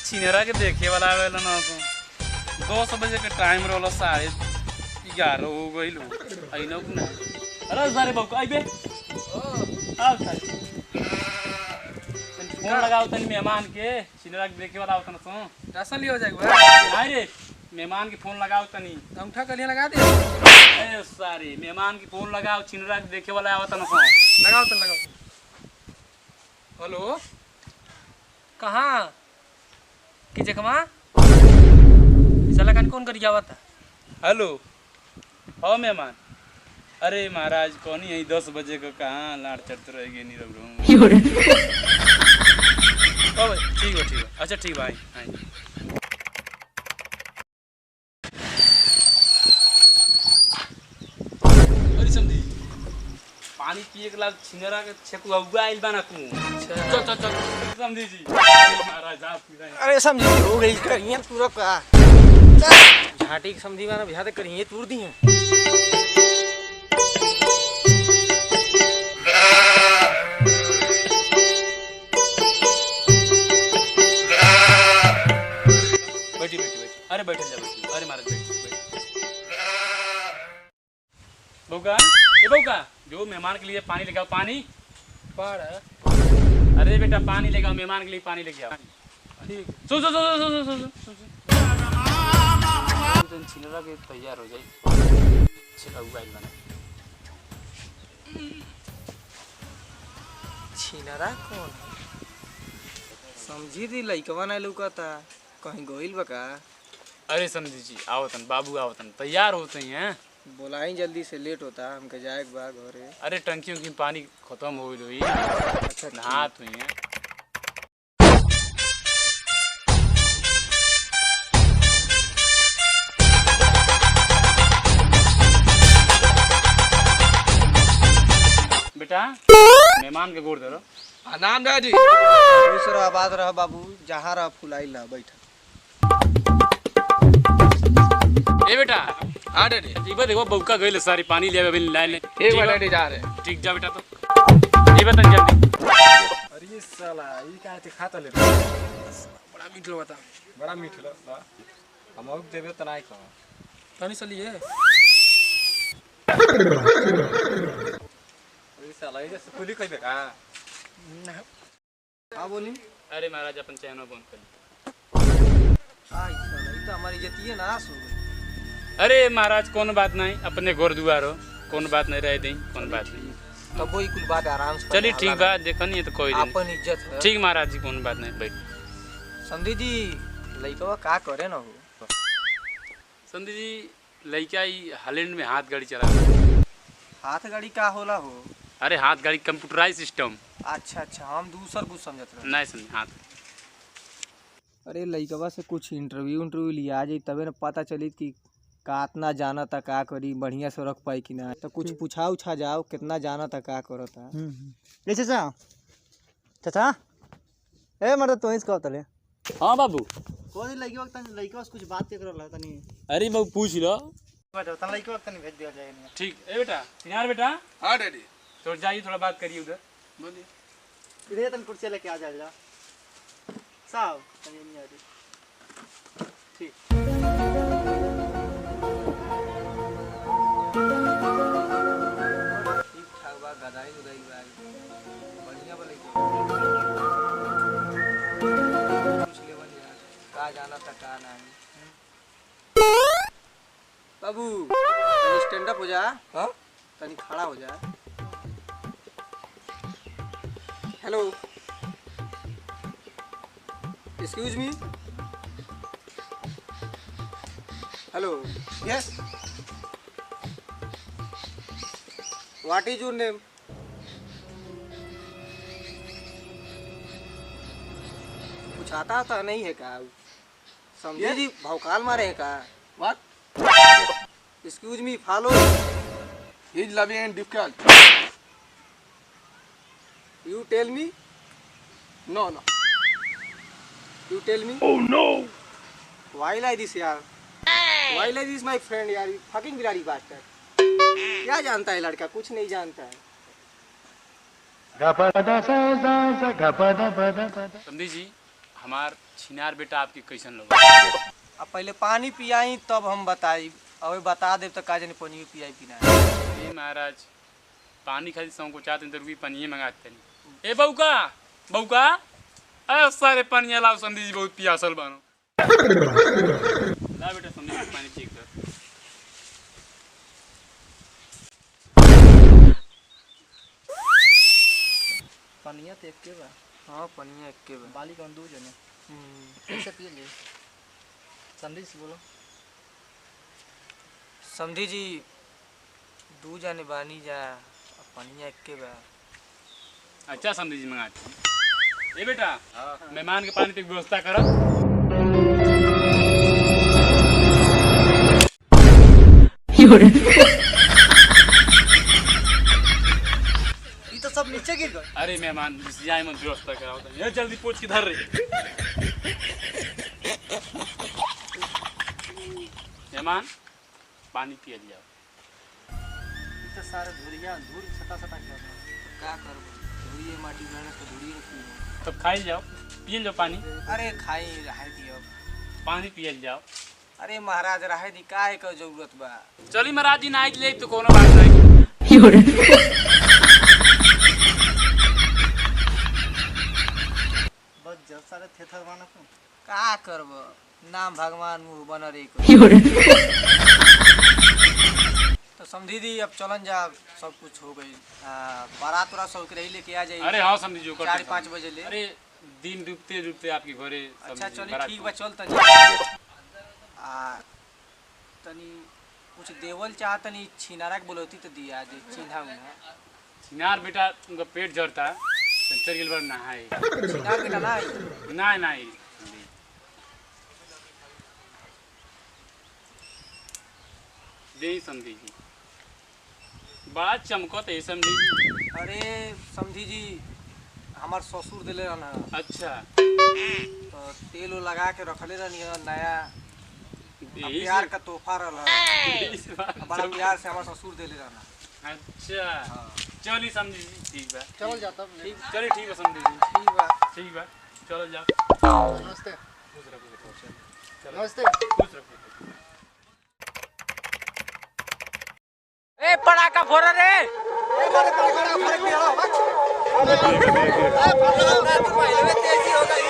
छिनेरा के देखे वाला आवेला ना तो 2 बजे के टाइम रोला 11:30 हो गइल हो आइनो कि ना। अरे सारे बाबू आई बे आओ सारे फोन लगाओ तनी मेहमान के छिनेरा के देखे वाला आवतन तो राशन लियो जाएगा आई रे मेहमान के फोन लगाओ तनी अंगूठा कलिया लगा दे। ए सारे मेहमान के फोन लगाओ छिनेरा के देखे वाला आवतन तो लगाओ तो लगाओ। हेलो कहाँ की जगह चला कौन कर जावा था। हेलो हो मेहमान। अरे महाराज कौन यही 10 बजे का कहाँ लाड़ चढ़ते रह गए नीरव ठीक है अच्छा ठीक भाई। अरे समझी पानी पिए के लाल छिनेरा के छेकु अगुआ आइल बाना तू। चल समझी जी महाराज आप अरे समझी हो गई करिए पूरा का झाटी समझी माना बिहार करिए तूर दी है। बैठी अरे बैठ जा अरे महाराज बैठ बउका जो मेहमान के लिए पानी लेके आओ पानी। अरे बेटा पानी लेके आओ मेहमान के लिए पानी लेके आओ। ठीक छिनेरा के तैयार हो जाए छिनरा कौन समझी दी लइकवा ना लुकता कहीं गोइल बका। अरे समझी जी आवतन बाबू आवतन तैयार होते हैं। बोलाई जल्दी से लेट होता हमके जाए के बा घरे। अरे टंकियों की पानी खत्म हो गई अच्छा नहात हुई है। बेटा मेहमान के गोड़ धरो। नाम दादी खुश रह आबाद रह बाबू जहाँ रह फुलाई ला बैठा। ए बेटा हाँ डैडी एक बार देखो बउका गइल सारी पानी ले आवे लाइन एक बार डैडी जा रहे ठीक जा बेटा तो ये बता जल्दी। अरे ये साला ये का ते खाता ले बड़ा मीठ लो बता बड़ा मीठ ला हम और देबे त नहीं कह तनी चलिए। अरे साला ये से पुली कइबे का हां बोली। अरे महाराज अपन चैनल बंद कर। आई साला ये तो हमारी इज्जत नाश हो गई। अरे महाराज कौन बात नहीं अपने गोर दुआर हो कौन बात नहीं रह दी कौन बात नहीं तब वही कुल बात आराम से चलिए ठीक बात देखो नहीं है तो कोई नहीं अपन इज्जत है। ठीक महाराज जी कौन बात नहीं बैठ। संधि जी लइकवा का करे ना हो संधि जी लड़का ही हालैंड में हाथ गाड़ी चला। हाथ गाड़ी का होला हो। अरे हाथ गाड़ी कंप्यूटराइज सिस्टम। अच्छा हम दूसर कुछ समझत रहे नहीं समझ हाथ। अरे लइकवा से कुछ इंटरव्यू लिया जाए तबे न पता चली कि कितना जाना था का करी बढ़िया से रख पाई कि ना। तो कुछ पूछा उछा जाओ कितना जाना था का करता। ए चाचा ए मर्द तो इसका तले हाँ बाबू कोई लइकवा से कुछ बात के करला तनी। अरे बाबू पूछ लो बैठो तन लइकवा तनी भेज दिया जाए। ठीक है बेटा यार बेटा हाँ डैडी तो जाइए थोड़ा बात करिए उधर बोलिए। इधर तन कुर्सी लेके आ जाएगा साहब तनी नहीं आ रही ठीक। गदाई उदाई बढ़िया बोले पूछ ले यार का जाना था का नहीं। बाबू तनी स्टैंड अप हो जा। हाँ तनी खड़ा हो जा। Hello excuse me hello yes what is your name. कुछ आता था नहीं है का समझे जी भौकाल मारे है का। What excuse me follow he is loving and difficult you tell me know you tell me. Oh know why लाइक दिस यार why like this my friend यार यू फकिंग बिरारी बास्टर्ड। क्या जानता है लड़का कुछ नहीं जानता है। समझी जी हमार छिनार बेटा आपके कैसन लगा? अब पहले पानी पियाई तब हम बताई। अबे बता दे तो का जाने पानी पियाई पिना। ए महाराज पानी खाली सौ को चाहते तो रुपये पानी मंगाते नहीं। ए बउका बउका अरे सारे पानी लाओ संदी जी बहुत पियासल बानो। ला बेटा संदी जी पानी चेक कर। पनिया तो एक के बा। हाँ पनिया एक के बा। बाली कौन दू जने कैसे पिए ले? समझी से बोलो। समझी जी दू जाने बानी जा पनिया एक के बा। अच्छा संदी जी मंगाते हैं। ए बेटा मेहमान के पानी की व्यवस्था करो। ये तो सब नीचे गिर गए। अरे मेहमान जाए मन व्यवस्था कराओ ये जल्दी पोछ के धर रही। मेहमान पानी पिए जाओ। ये तो सारे धूरिया धूल सटा सटा के का करबो धुरिये माटी में तो धुरिये पी। तब खाई जाओ पिए जाओ पानी। अरे खाई रहे दियो। पानी पिए जाओ। अरे महाराज रहे दी काहे का जरूरत बा। चली महाराज जी नाइट ले तो कोनो बात नहीं। बस जब सारे थेथर बना को का करबो नाम भगवान मुँह बन रे तो समझी दी अब चलन जा सब कुछ हो गई। बारात तोरा सब रही लेके आ जाई। अरे हाँ समझी जो 4-5 बजे ले। अरे दिन डूबते डूबते आपके घरे अच्छा चली ठीक बा चल तनी तनी कुछ देवल चाह तनी छिनारा के बोलती तो दिया दे चिन्हा उन्हा। छिनार बेटा उनका पेट झड़ता चल गेल बार नहाए। छिनार बेटा ना नहीं नहीं दे समझी जी बड़ा चमकत है समझी जी। अरे समझी जी हमार ससुर दिले रहना। अच्छा तो तेल लगा के रखले रहनी नया प्यार का तोहफा रहा। बड़ा प्यार से हमारे ससुर दिले रहना। अच्छा चली समझी जी ठीक बा। चल जाता ठीक चलिए ठीक है समझी जी ठीक बा। ठीक बा चलो जाओ। नमस्ते खुश रखो चलो नमस्ते। खुश रखो। ए पटाखा फोड़ रे। तेजी हो गई।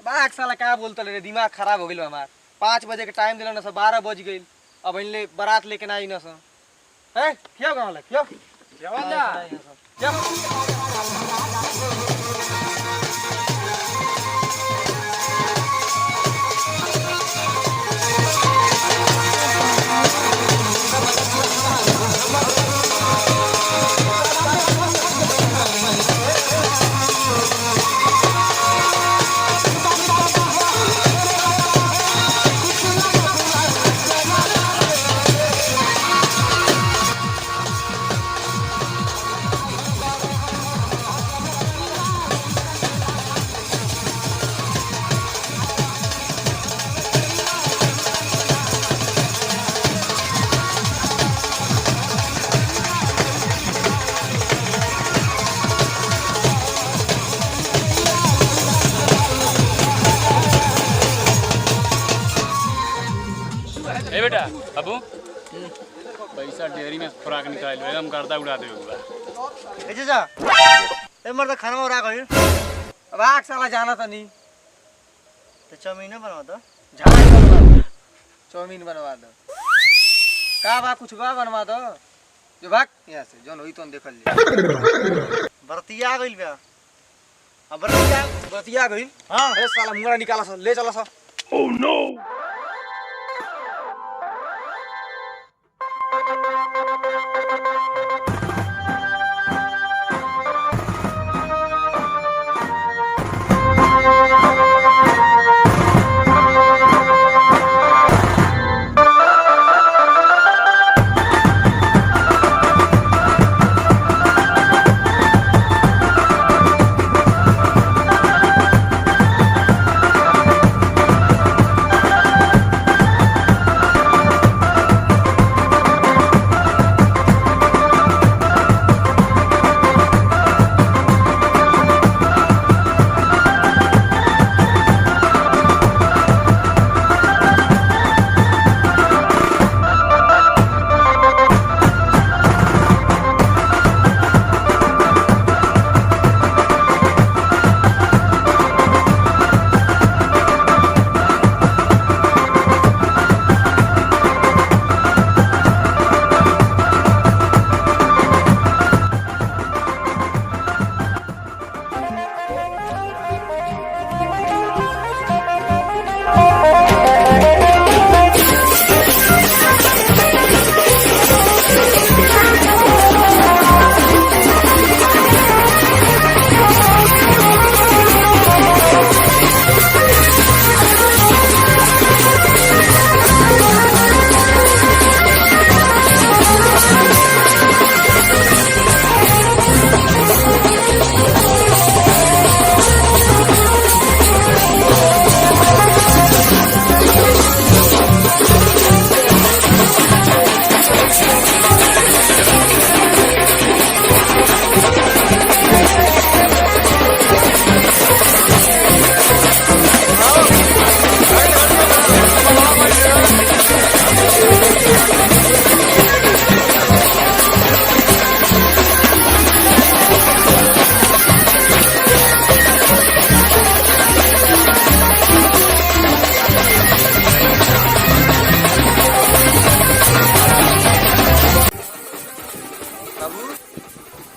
बाग साला का बोलता रे दिमाग खराब हो गइल हमार। 5 बजे के टाइम दिला न सब 12 बज गइल। अब इनले बारात लेके ना आई न स हैं क्यों गांव ले क्यों जवान जा ए बेटा बाबू पैसा डेयरी में खुराक निकाल एकदम गर्दा उड़ा दे ए जा ए मर्द खाना में राख है राख साला जाना था नहीं तो चाउमीन बनवा दो चाउमीन बनवा दो का बा कुछ बा बनवा दो जो भाग यहाँ से जोन होई तो देखल ले बरतिया गइल बा अब बतिया गइल हां अरे साला मुंगरा निकाला सा ले चला सा ओह नो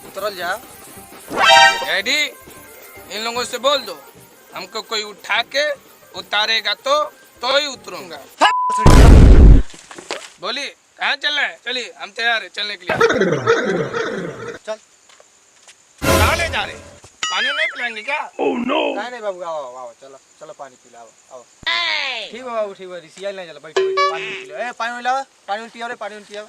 उतरल जा डैडी इन लोगों से बोल दो हमको कोई उठा के उतारेगा तो ही उतरूंगा। बोलिए कहाँ चल रहे हैं? चलिए हम तैयार है चलने के लिए। चल कहाँ ले जा रहे हैं? पानी नहीं पिलाएंगे क्या? नहीं बाबू आओ आओ चलो चलो पानी पी लो आओ ठीक है बाबू ठीक है रिसिया नहीं चलो बैठो बैठो पानी पी लो ए पानी लाओ पानी पियो रे पानी पियो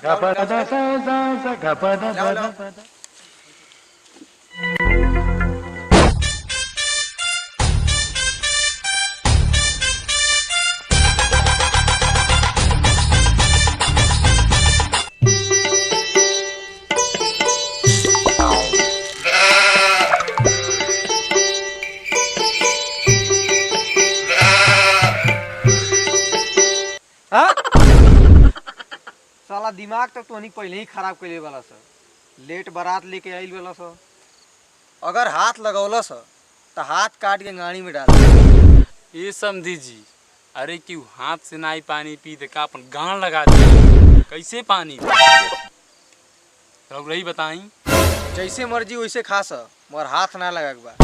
साला दिमाग तक तो नहीं पहले ही खराब कर वाला सर लेट बारात लेके आइल वाला सर अगर हाथ लगौला सर तो हाथ काट के गाड़ी में डाल ये समझी जी अरे क्यों हाथ से नाई पानी पी दे का अपन गान लगा दे कैसे पानी तो रही बताई जैसे मर्जी वैसे खा सर मगर हाथ ना लगा के बा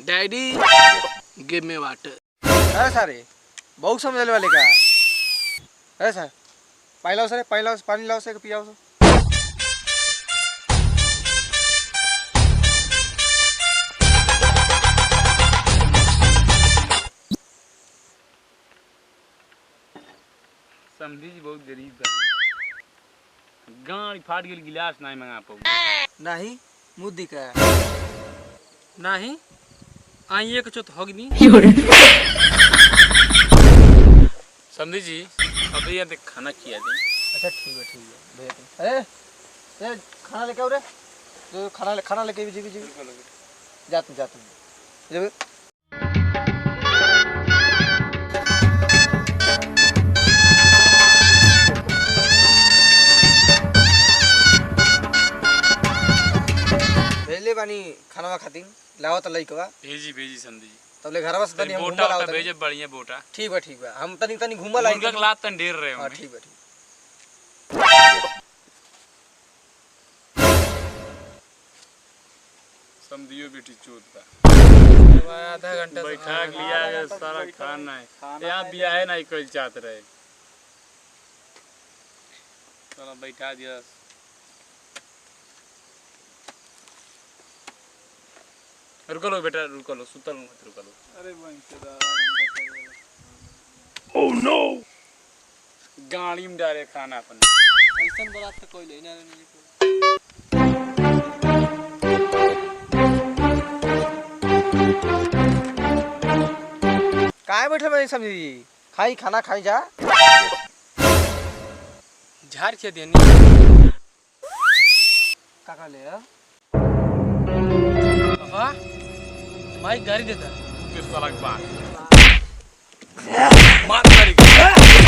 डैडी गिव मी वाटर। अरे सारे बहुत समझने वाले का अरे सर पानी लाओ सर पानी लाओ सर पियाओ सर समझी जी बहुत गरीब बा गाड़ी फाट गेल गिलास नहीं मंगा पाऊ नहीं मुद्दी का नहीं आई एक चोत हगनी समझी जी अब ये देख खाना किया दे अच्छा ठीक है भेज दे अरे ये खाना लेके आओ रे जो खाना लेके जी जात जब भेजले बानी खाना खातिर लाओ त लइकवा भेजी समझी तब ले घरवा से तनी हम बोटा घुमा लाओ भेजे बढ़िया बोटा ठीक बा हम तनी घुमा लाई मुर्गा के लात तन ढेर रहे हां हो ठीक बा समझियो बेटी चोत बा आधा घंटा बैठा लिया के सारा खाना है यहाँ बिया है नहीं कोई चाहत रहे चलो बैठा दिया रुको लो बेटा रुको लो सुतल मत रुको लो अरे वहीं से ओह नो गाड़ी में डाले खाना अपन ऐसा बात तो कोई लेना नहीं काहे बैठे मैं समझी खाई खाना खाई जा झाड़ के देनी काका ले हाँ भाई गाड़ी देता किस तरह की बात मार मारी